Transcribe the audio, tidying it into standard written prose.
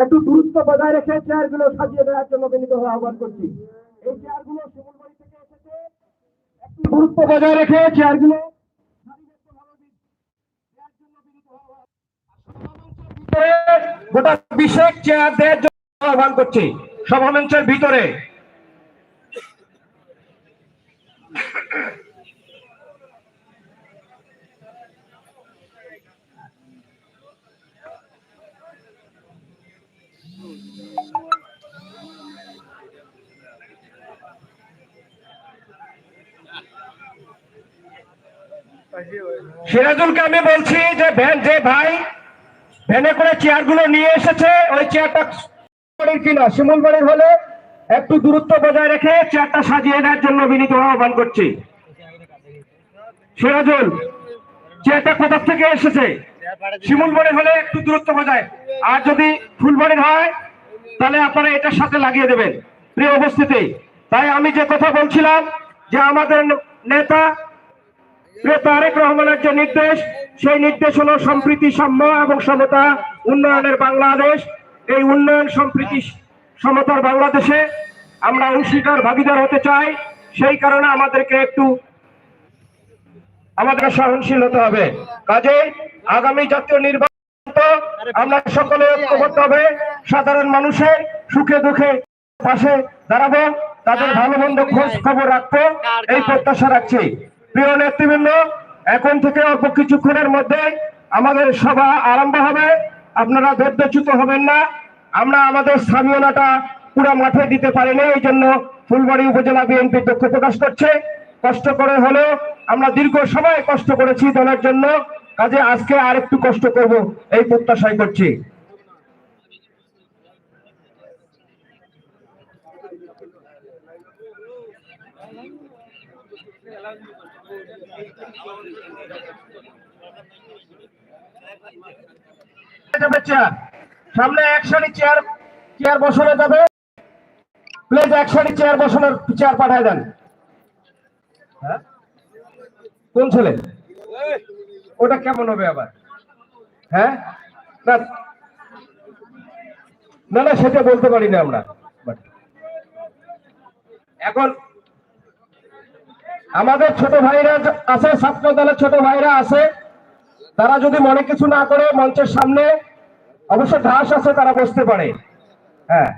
একটু দূরত্ব বজায় রেখে চেয়ারগুলো সাজিয়ে দেওয়ার জন্য বিনীতভাবে আহ্বান করছি। এই চেয়ারগুলো শিমুলবাড়ি থেকে এসেছে, একটু দূরত্ব বজায় রেখে চেয়ারগুলো গোটা বিশেষ চেয়ার দেওয়ার জন্য আহ্বান করছি সভামঞ্চের ভিতরে। সিরাজুলকে আমি বলছি যে যে ভাই ভ্যানে করে চেয়ারগুলো নিয়ে এসেছে ওই চেয়ারটা কিনা শিমুলবাড়ির হলে একটু দূরত্ব বজায় রেখে চেয়ারটা সাজিয়ে দেওয়ার জন্য বিনীত আহ্বান করছি। সিরাজুল, চেয়ারটা কোথা থেকে এসেছে? শিমুলবাড়ির হলে একটু দূরত্ব বজায়, আর যদি ফুলবাড়ির হয় তাহলে আপনারা এটার সাথে লাগিয়ে দেবেন। প্রিয় উপস্থিতি, তাই আমি যে কথা বলছিলাম যে আমাদের নেতা তারেক রহমানের যে নির্দেশ, সেই নির্দেশ হলো সম্প্রীতি, সাম্য এবং সমতা উন্নয়নের বাংলাদেশ। এই উন্নয়ন, সম্প্রীতি, সমতার বাংলাদেশে আমরা অংশীদার ভাগিদার হতে চাই। সেই কারণে আমাদেরকে সহনশীল হতে হবে। কাজে আগামী জাতীয় নির্বাচন আমরা সকলে ঐক্যবদ্ধ হবে, সাধারণ মানুষের সুখে দুঃখে পাশে দাঁড়াবো, তাদের ভালো মন্দ খোঁজ খবর রাখবো, এই প্রত্যাশা রাখছি। প্রিয় নেতৃবৃন্দ, এখন থেকে অল্প কিছুক্ষণের মধ্যে আমাদের সভা আরম্ভ হবে। আপনারা ধৈর্যচ্যুত হবেন না। আমরা আমাদের স্থানীয়তাটা পুরো মাঠে দিতে পারিনি, এই জন্য ফুলবাড়ি উপজেলা বিএনপি দুঃখ প্রকাশ করছে। কষ্ট করে হলেও আমরা দীর্ঘ সময় কষ্ট করেছি দলের জন্য, কাজে আজকে আর একটু কষ্ট করব এই প্রত্যাশাই করছি। সামনে এক সারি চেয়ার বসানো যাবে, প্লিজ এক সারি চেয়ার বসানোর চেয়ার পাঠায় দেন। কোন ছেলে ওটা কেমন হবে আবার? হ্যাঁ, না না, সেটা বলতে পারি না আমরা। এখন আমাদের ছোট ভাইরা আছে, ছাত্র দলের ছোট ভাইরা আছে, তারা যদি মনে কিছু না করে মঞ্চের সামনে অবশ্য ঘাস আছে, তারা বসতে পারে। হ্যাঁ।